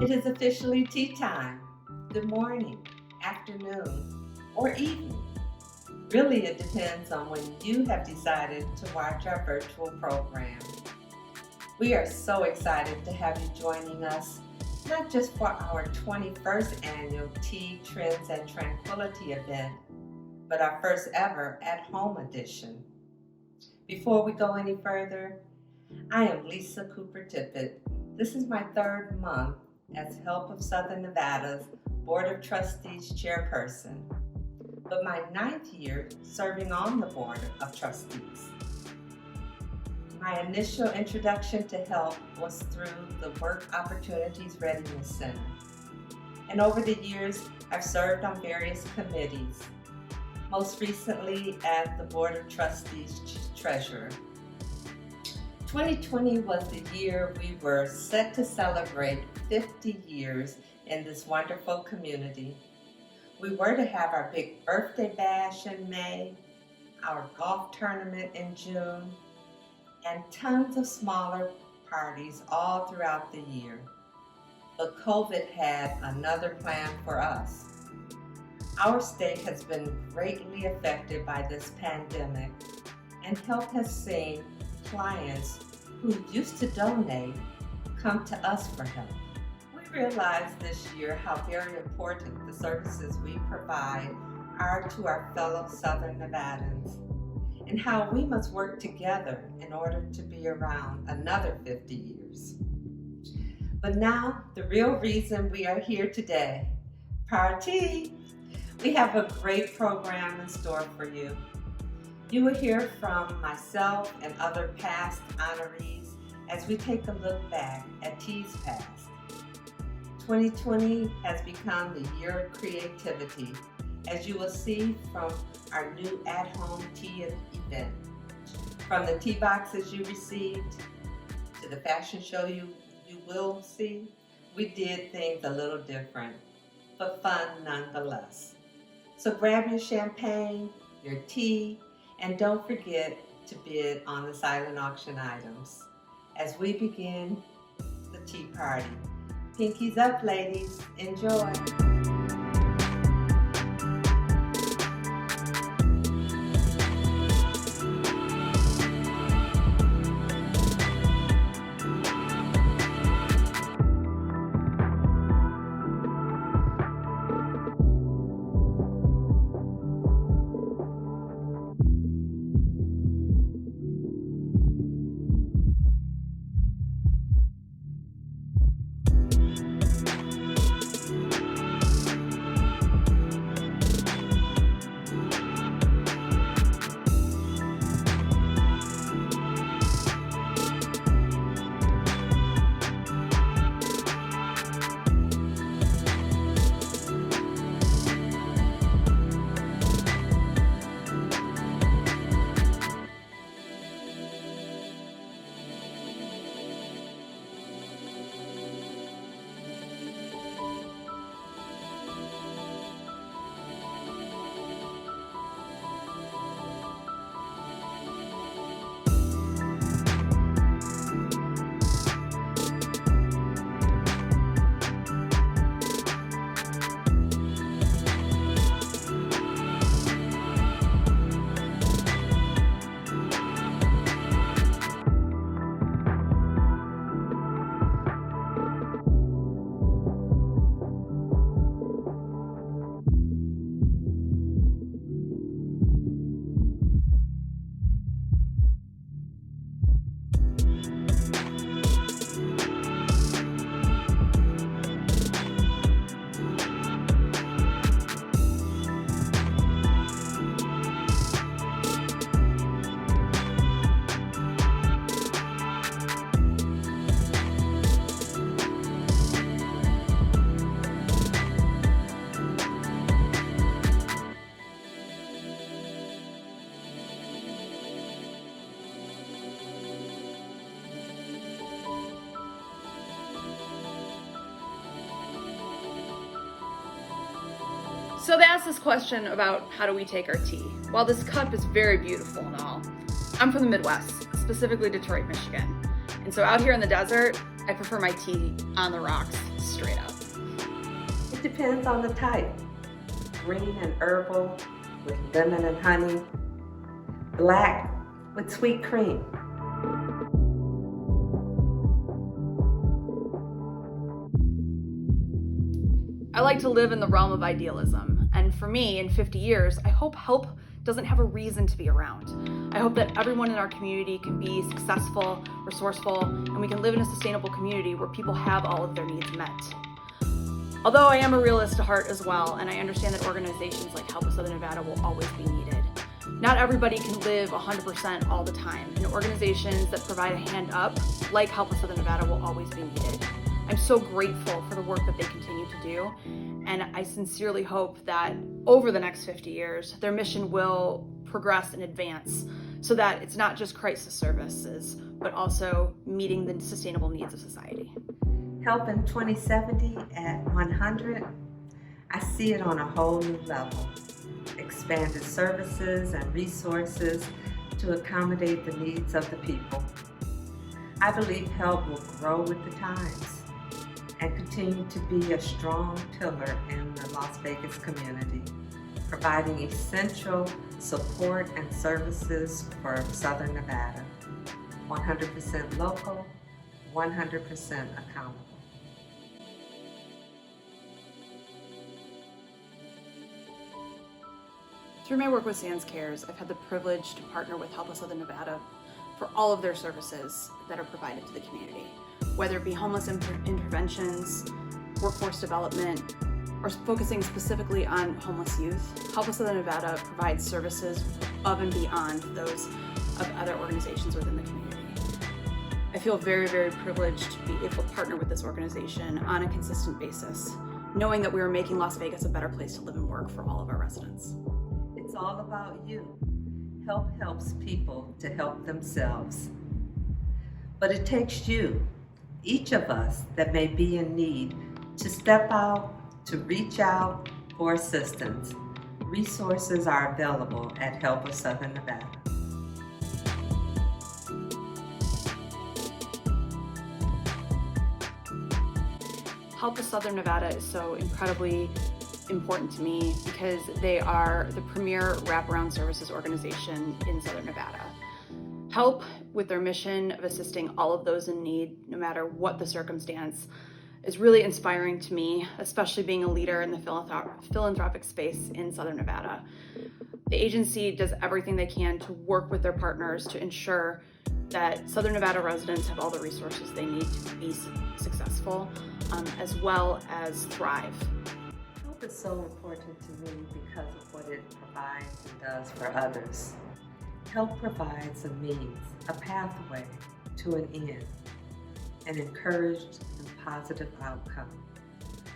It is officially tea time. Good morning, afternoon, or evening. Really, it depends on when you have decided to watch our virtual program. We are so excited to have you joining us, not just for our 21st annual Tea, Trends, and Tranquility event, but our first ever at-home edition. Before we go any further, I am Lisa Cooper Tippett. This is my third month as Help of Southern Nevada's Board of Trustees chairperson, but my 9th year serving on the Board of Trustees. My initial introduction to HELP was through the Work Opportunities Readiness Center, and over the years I've served on various committees, most recently as the Board of Trustees Treasurer. 2020 was the year we were set to celebrate 50 years in this wonderful community. We were to have our big birthday bash in May, our golf tournament in June, and tons of smaller parties all throughout the year. But COVID had another plan for us. Our state has been greatly affected by this pandemic, and HELP has seen clients who used to donate come to us for help. We realized this year how very important the services we provide are to our fellow Southern Nevadans, and how we must work together in order to be around another 50 years. But now, the real reason we are here today, party! We have a great program in store for you. You will hear from myself and other past honorees as we take a look back at Tea's past. 2020 has become the year of creativity, as you will see from our new at-home tea event. From the tea boxes you received to the fashion show you will see, we did things a little different, but fun nonetheless. So grab your champagne, your tea, and don't forget to bid on the silent auction items as we begin the tea party. Pinkies up, ladies. Enjoy. So they asked this question about how do we take our tea. While this cup is very beautiful and all, I'm from the Midwest, specifically Detroit, Michigan. And so out here in the desert, I prefer my tea on the rocks, straight up? It depends on the type. Green and herbal with lemon and honey. Black with sweet cream. I like to live in the realm of idealism, and for me, in 50 years, I hope help doesn't have a reason to be around. I hope that everyone in our community can be successful, resourceful, and we can live in a sustainable community where people have all of their needs met. Although I am a realist at heart as well, and I understand that organizations like Help of Southern Nevada will always be needed. Not everybody can live 100% all the time, and organizations that provide a hand up, like Help of Southern Nevada, will always be needed. I'm so grateful for the work that they continue to do, and I sincerely hope that over the next 50 years, their mission will progress and advance so that it's not just crisis services, but also meeting the sustainable needs of society. Help in 2070 at 100, I see it on a whole new level. Expanded services and resources to accommodate the needs of the people. I believe Help will grow with the times and continue to be a strong pillar in the Las Vegas community, providing essential support and services for Southern Nevada. 100% local, 100% accountable. Through my work with Sands Cares, I've had the privilege to partner with Help of Southern Nevada for all of their services that are provided to the community, whether it be homeless interventions, workforce development, or focusing specifically on homeless youth. Help of Southern Nevada provides services above and beyond those of other organizations within the community. I feel very, very privileged to be able to partner with this organization on a consistent basis, knowing that we are making Las Vegas a better place to live and work for all of our residents. It's all about you. Help helps people to help themselves. But it takes you, each of us that may be in need, to step out, to reach out for assistance. Resources are available at Help of Southern Nevada. Help of Southern Nevada is so incredibly important to me because they are the premier wraparound services organization in Southern Nevada. Help, with their mission of assisting all of those in need, no matter what the circumstance, is really inspiring to me, especially being a leader in the philanthropic space in Southern Nevada. The agency does everything they can to work with their partners to ensure that Southern Nevada residents have all the resources they need to be successful, as well as thrive. Help is so important to me because of what it provides and does for others. Help provides a means, a pathway to an end, an encouraged and positive outcome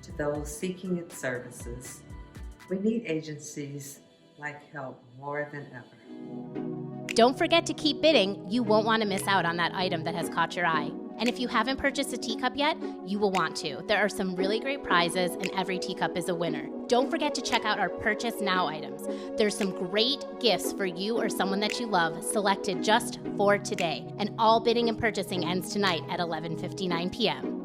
to those seeking its services. We need agencies like Help more than ever. Don't forget to keep bidding. You won't want to miss out on that item that has caught your eye. And if you haven't purchased a teacup yet, you will want to. There are some really great prizes, and every teacup is a winner. Don't forget to check out our Purchase Now items. There's some great gifts for you or someone that you love, selected just for today. And all bidding and purchasing ends tonight at 11:59 p.m.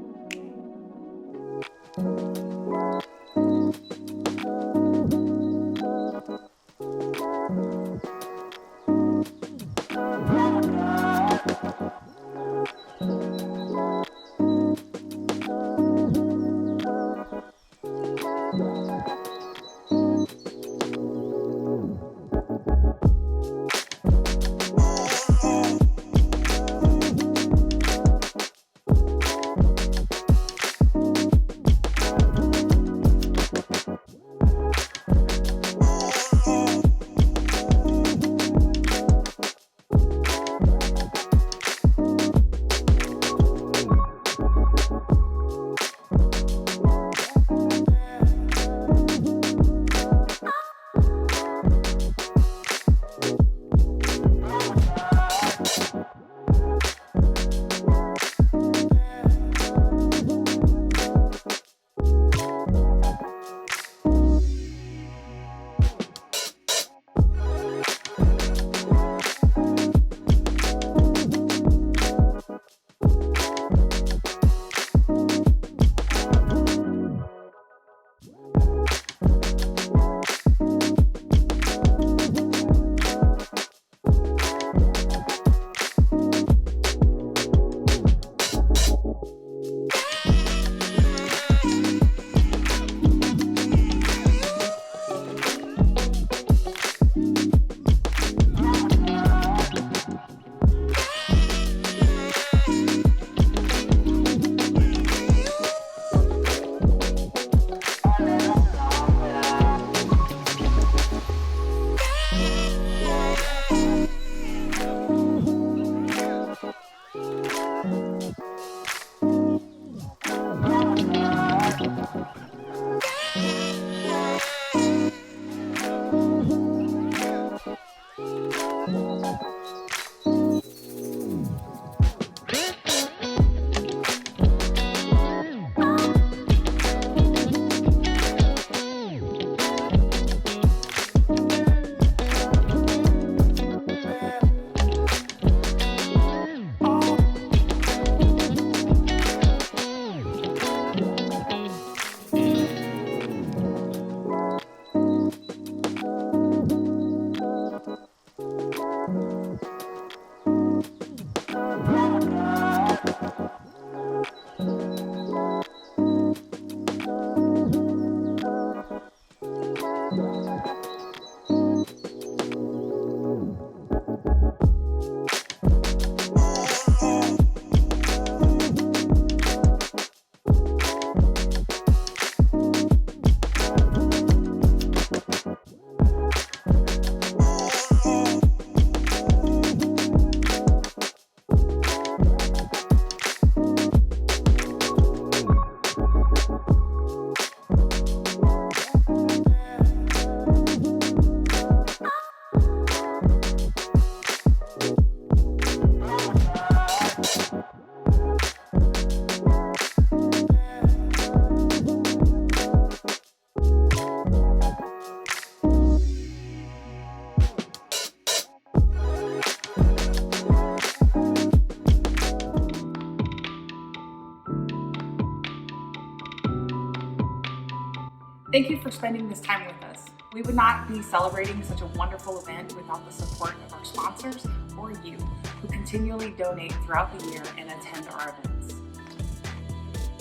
Thank you for spending this time with us. We would not be celebrating such a wonderful event without the support of our sponsors or you, who continually donate throughout the year and attend our events.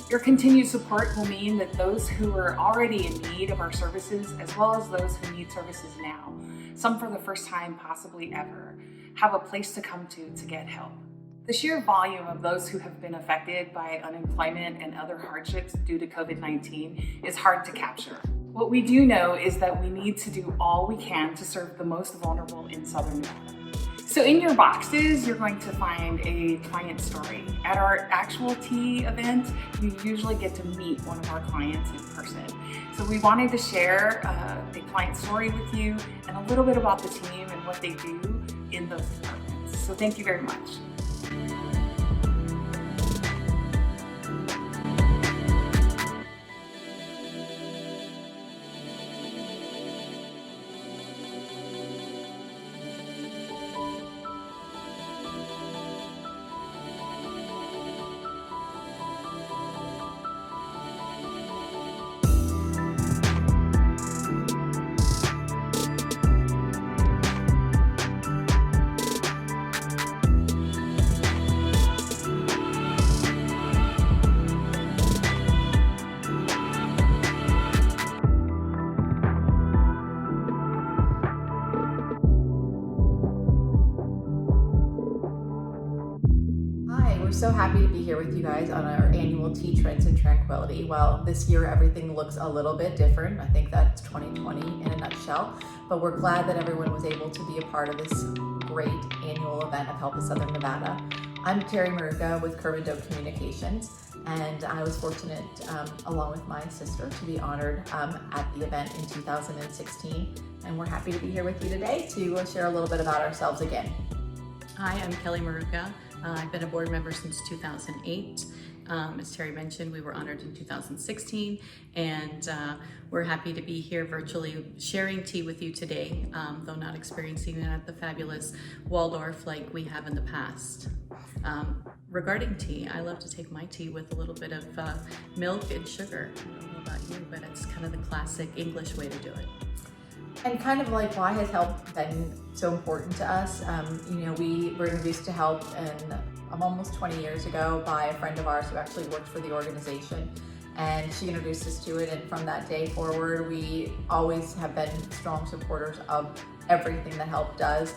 Your continued support will mean that those who are already in need of our services, as well as those who need services now, some for the first time possibly ever, have a place to come to get help. The sheer volume of those who have been affected by unemployment and other hardships due to COVID-19 is hard to capture. What we do know is that we need to do all we can to serve the most vulnerable in Southern Nevada. So in your boxes, you're going to find a client story. At our actual tea event, you usually get to meet one of our clients in person. So we wanted to share a client story with you and a little bit about the team and what they do in those departments. So thank you very much. We're so happy to be here with you guys on our annual Tea Trends and Tranquility. Well, this year everything looks a little bit different. I think that's 2020 in a nutshell, but we're glad that everyone was able to be a part of this great annual event of Help of Southern Nevada. I'm Terry Maruka with Curb and Dope Communications, and I was fortunate, along with my sister, to be honored at the event in 2016, and we're happy to be here with you today to share a little bit about ourselves again. Hi, I'm Kelly Maruka. I've been a board member since 2008. As Terry mentioned, we were honored in 2016, and we're happy to be here virtually sharing tea with you today, though not experiencing it at the fabulous Waldorf like we have in the past. Regarding tea, I love to take my tea with a little bit of milk and sugar. I don't know about you, but it's kind of the classic English way to do it. And kind of like, why has help been so important to us? We were introduced to help almost 20 years ago by a friend of ours who actually worked for the organization, and she introduced us to it, and from that day forward we always have been strong supporters of everything that help does.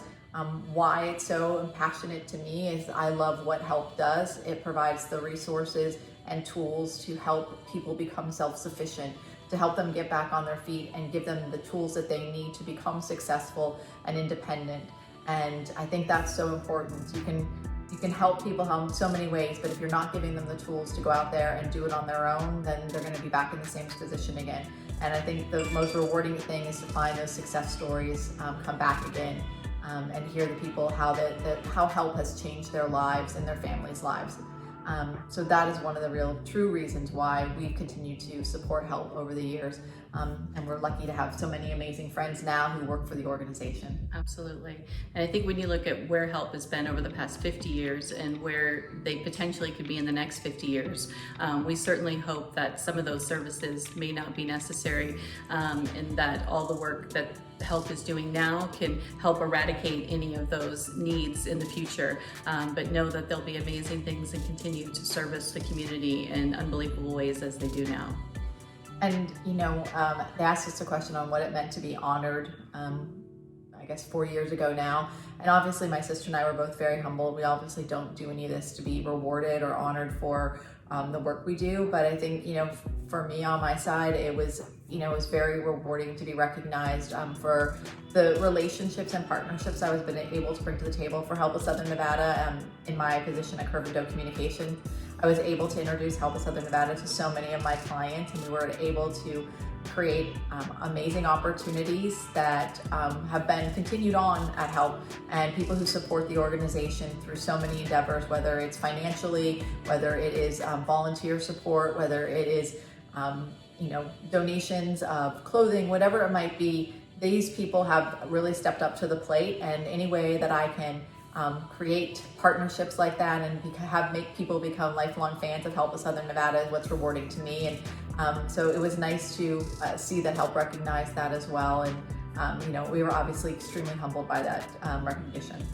Why it's so passionate to me is I love what help does. It provides the resources and tools to help people become self-sufficient, to help them get back on their feet and give them the tools that they need to become successful and independent. And I think that's so important. You can help people in so many ways, but if you're not giving them the tools to go out there and do it on their own, then they're going to be back in the same position again. And I think the most rewarding thing is to find those success stories come back again, and hear the people how help has changed their lives and their families' lives. So that is one of the real true reasons why we continue to support help over the years. And we're lucky to have so many amazing friends now who work for the organization. Absolutely. And I think when you look at where help has been over the past 50 years and where they potentially could be in the next 50 years, we certainly hope that some of those services may not be necessary, and that all the work that help is doing now can help eradicate any of those needs in the future, but know that there'll be amazing things and continue to service the community in unbelievable ways as they do now. And they asked us a question on what it meant to be honored, I guess 4 years ago now. And obviously my sister and I were both very humble. We obviously don't do any of this to be rewarded or honored for the work we do. But I think, for me on my side, it was very rewarding to be recognized for the relationships and partnerships I was been able to bring to the table for Help of Southern Nevada. In my position at Curb and Dope Communications, I was able to introduce Help of Southern Nevada to so many of my clients, and we were able to create amazing opportunities that have been continued on at Help, and people who support the organization through so many endeavors, whether it's financially, whether it is volunteer support, whether it is donations of clothing, whatever it might be. These people have really stepped up to the plate, and any way that I can create partnerships like that and make people become lifelong fans of Help of Southern Nevada is what's rewarding to me. And so it was nice to see that Help recognize that as well. And we were obviously extremely humbled by that recognition.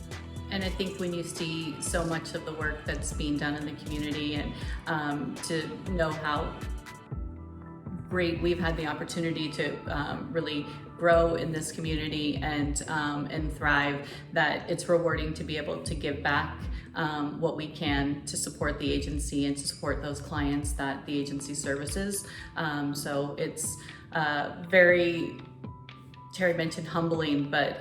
And I think when you see so much of the work that's being done in the community, and to know how great we've had the opportunity to really grow in this community and thrive, that it's rewarding to be able to give back what we can to support the agency and to support those clients that the agency services. So it's very, Terry mentioned humbling, but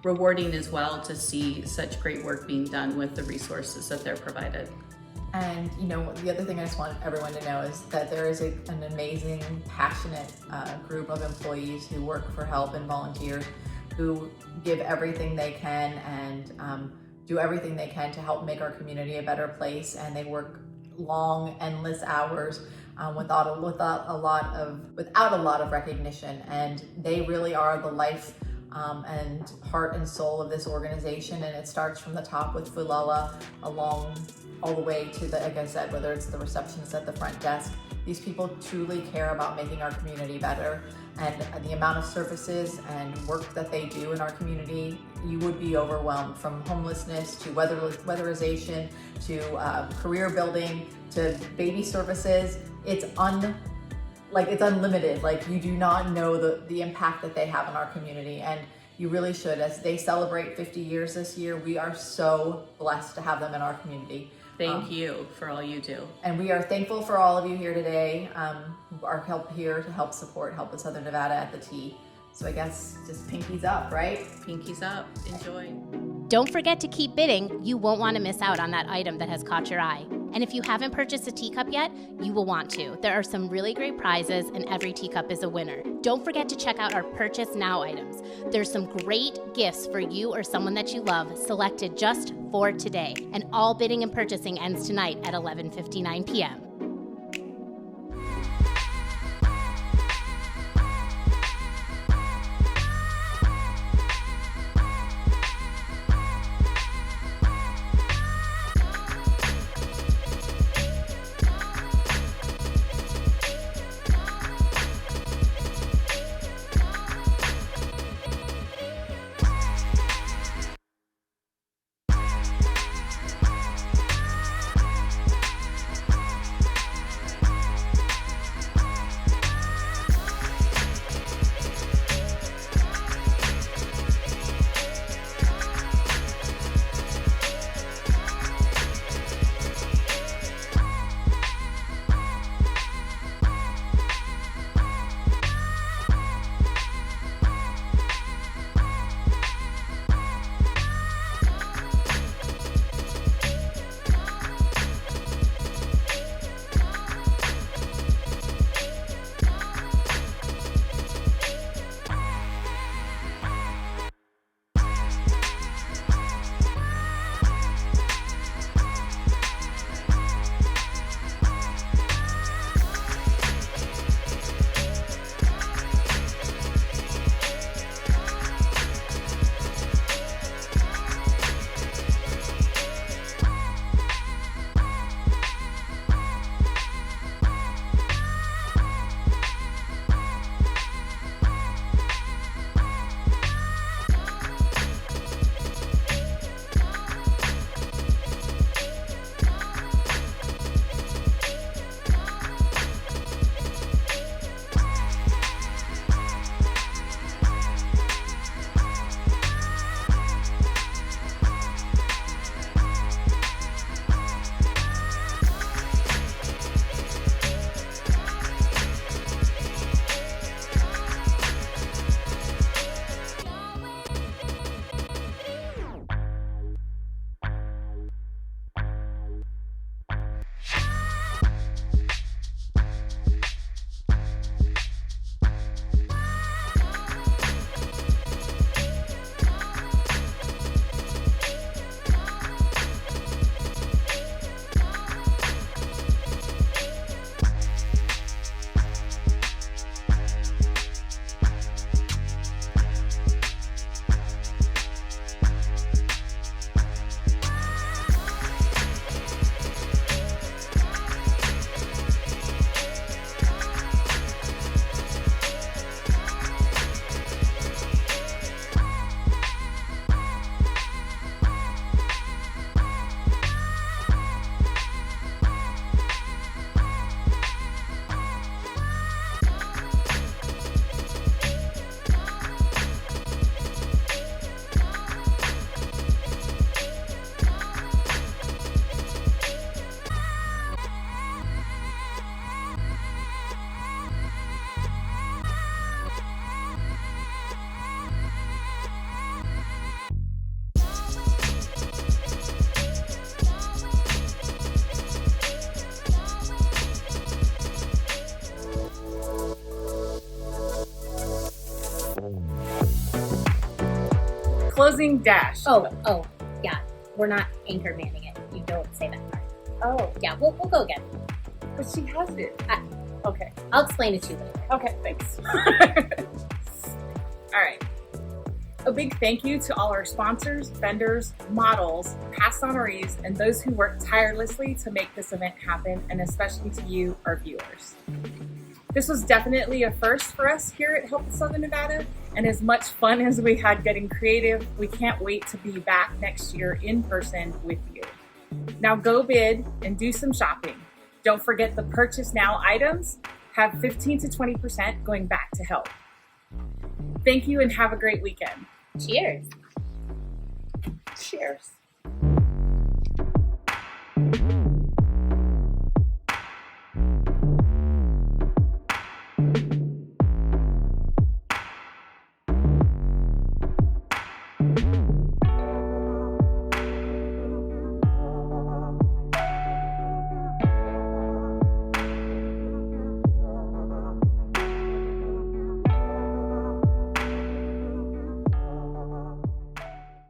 rewarding as well to see such great work being done with the resources that they're provided. And the other thing I just want everyone to know is that there is an amazing, passionate group of employees who work for Help and volunteers who give everything they can and do everything they can to help make our community a better place. And they work long, endless hours without a lot of recognition. And they really are the life and heart and soul of this organization. And it starts from the top with Fulala all the way to like I said, whether it's the receptionist at the front desk. These people truly care about making our community better, and the amount of services and work that they do in our community, you would be overwhelmed, from homelessness to weatherization to career building to baby services. It's unlimited. Like, you do not know the impact that they have in our community, and you really should. As they celebrate 50 years this year, we are so blessed to have them in our community. Thank you for all you do. And we are thankful for all of you here today, who are here to help support Help of Southern Nevada at the T. So I guess just pinkies up, right? Pinkies up. Enjoy. Don't forget to keep bidding. You won't want to miss out on that item that has caught your eye. And if you haven't purchased a teacup yet, you will want to. There are some really great prizes, and every teacup is a winner. Don't forget to check out our Purchase Now items. There's some great gifts for you or someone that you love, selected just for today. And all bidding and purchasing ends tonight at 11:59 p.m. Closing dash. Oh, yeah. We're not anchor manning it. You don't say that part. Oh, Yeah, we'll go again. but she has it. Okay. I'll explain it to you later. Okay, thanks. All right. A big thank you to all our sponsors, vendors, models, past honorees, and those who work tirelessly to make this event happen, and especially to you, our viewers. This was definitely a first for us here at Help Southern Nevada, and as much fun as we had getting creative, we can't wait to be back next year in person with you. Now go bid and do some shopping. Don't forget the purchase now items have 15 to 20% going back to help. Thank you and have a great weekend. Cheers. Cheers.